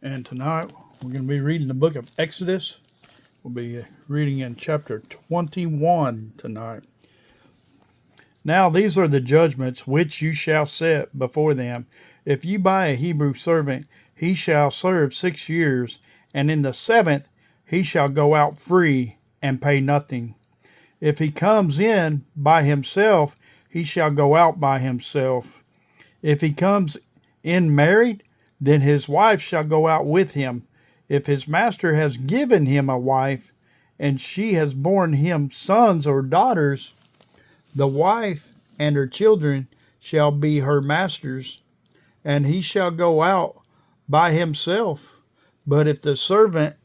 And tonight we're going to be reading the book of Exodus. We'll be reading in chapter 21 tonight. Now these are the judgments which you shall set before them. If you buy a Hebrew servant, he shall serve 6 years, and in the seventh he shall go out free and pay nothing. If he comes in by himself, he shall go out by himself. If he comes in married, then his wife shall go out with him. If his master has given him a wife, and she has borne him sons or daughters, the wife and her children shall be her master's, and he shall go out by himself. But if the servant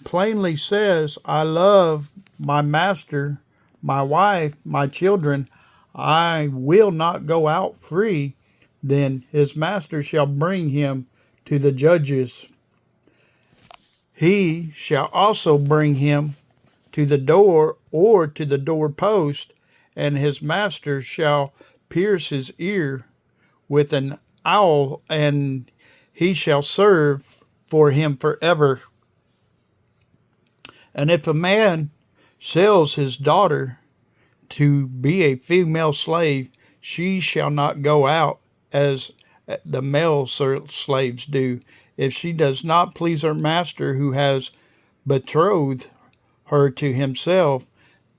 plainly says, I love my master, my wife, my children, I will not go out free, then his master shall bring him to the judges. He shall also bring him to the door or to the doorpost, and his master shall pierce his ear with an awl, and he shall serve for him forever. And if a man sells his daughter to be a female slave, she shall not go out as the male slaves do. If she does not please her master who has betrothed her to himself,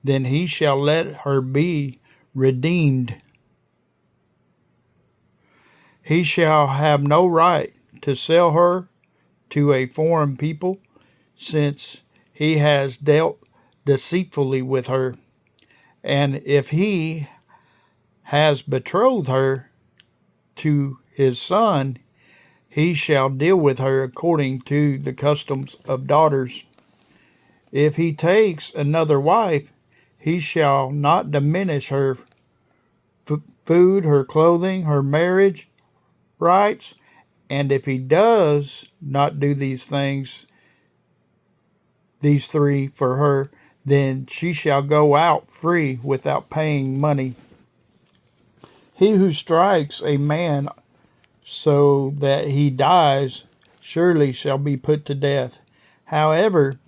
then he shall let her be redeemed. He shall have no right to sell her to a foreign people, since he has dealt deceitfully with her. And if he has betrothed her to his son, he shall deal with her according to the customs of daughters. If he takes another wife, he shall not diminish her food, her clothing, her marriage rights. And if he does not do these things, these three for her, then she shall go out free without paying money. He who strikes a man so that he dies surely shall be put to death. However,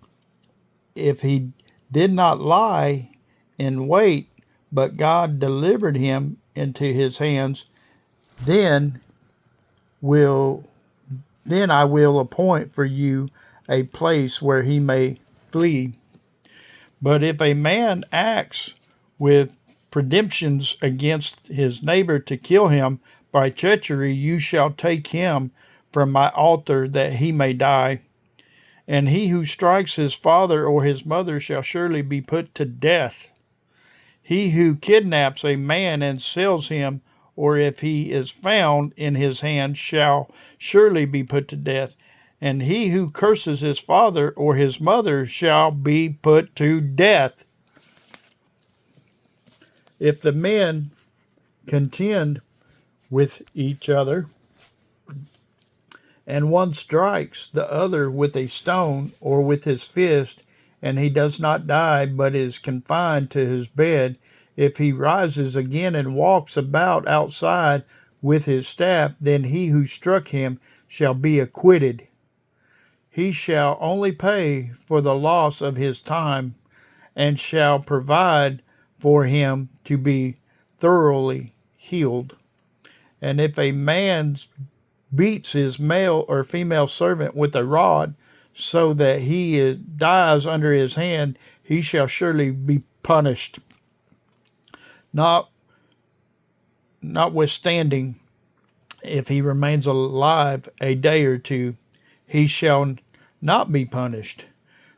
if he did not lie in wait, but God delivered him into his hands, then I will appoint for you a place where he may flee. But if a man acts with pretensions against his neighbor to kill him by treachery, you shall take him from my altar that he may die. And he who strikes his father or his mother shall surely be put to death. He who kidnaps a man and sells him, or if he is found in his hand, shall surely be put to death. And he who curses his father or his mother shall be put to death. If the men contend with each other, and one strikes the other with a stone or with his fist, and he does not die, but is confined to his bed, if he rises again and walks about outside with his staff, then he who struck him shall be acquitted. He shall only pay for the loss of his time, and shall provide for him to be thoroughly healed. And if a man beats his male or female servant with a rod, so that he dies under his hand, he shall surely be punished. Notwithstanding, if he remains alive a day or two, he shall not be punished,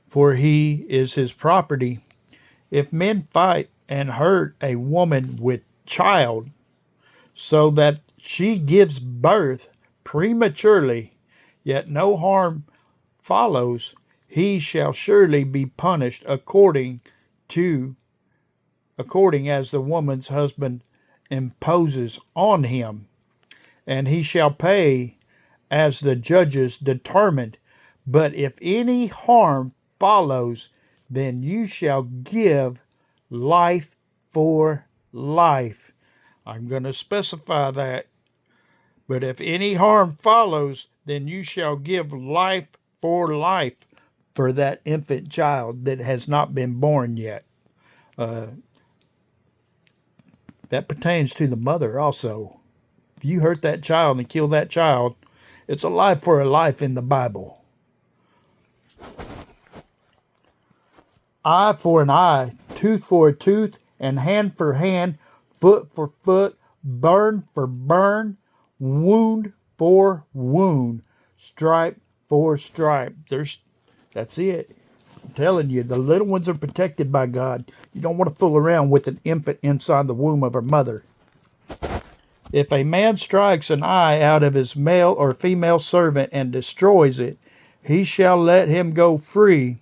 for he is his property. If men fight and hurt a woman with child, so that she gives birth prematurely, yet no harm follows, he shall surely be punished according as the woman's husband imposes on him, and he shall pay as the judges determined. But if any harm follows, then you shall give life for life. I'm going to specify that. But if any harm follows, then you shall give life for that infant child that has not been born yet. Uh, that pertains to the mother also. If you hurt that child and kill that child, it's a life for a life in the Bible. Eye for an eye, tooth for a tooth, and hand for hand, foot for foot, burn for burn, wound for wound, stripe for stripe. That's it. I'm telling you, the little ones are protected by God. You don't want to fool around with an infant inside the womb of her mother. If a man strikes an eye out of his male or female servant and destroys it, he shall let him go free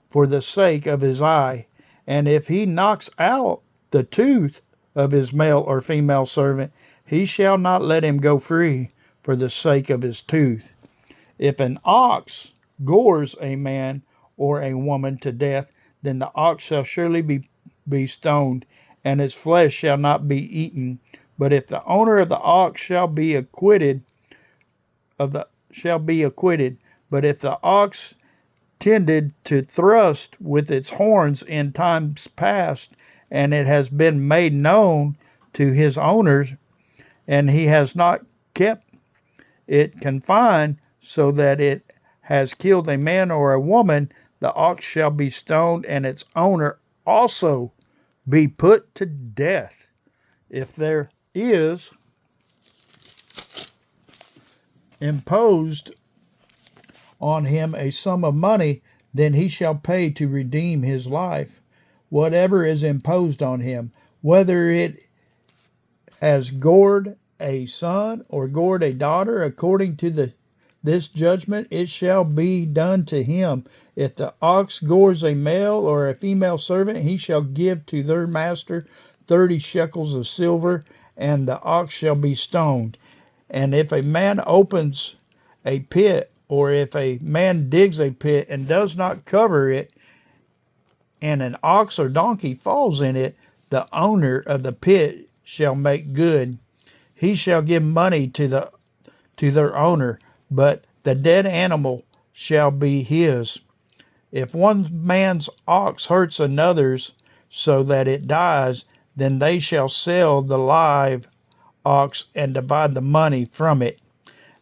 for the sake of his eye. And if he knocks out the tooth of his male or female servant, he shall not let him go free for the sake of his tooth. If an ox gores a man or a woman to death, then the ox shall surely be stoned, and its flesh shall not be eaten. But if the owner of the ox shall be acquitted, but if the ox tended to thrust with its horns in times past, and it has been made known to his owners, and he has not kept it confined, so that it has killed a man or a woman, the ox shall be stoned, and its owner also be put to death. If there is imposed on him a sum of money, then he shall pay to redeem his life, whatever is imposed on him, whether it has gored a son or gored a daughter, according to this judgment, it shall be done to him. If the ox gores a male or a female servant, he shall give to their master 30 shekels of silver, and the ox shall be stoned. And if a man opens a pit, or if a man digs a pit and does not cover it, and an ox or donkey falls in it, the owner of the pit shall make good. He shall give money to their owner, but the dead animal shall be his. If one man's ox hurts another's so that it dies, then they shall sell the live ox and divide the money from it,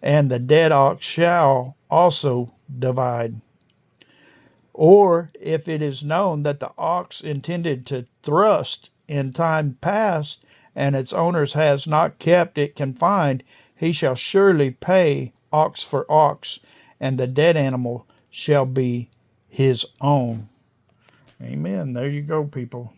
and the dead ox shall also divide. Or if it is known that the ox intended to thrust in time past, and its owner has not kept it confined, he shall surely pay ox for ox, and the dead animal shall be his own. Amen. There you go, people.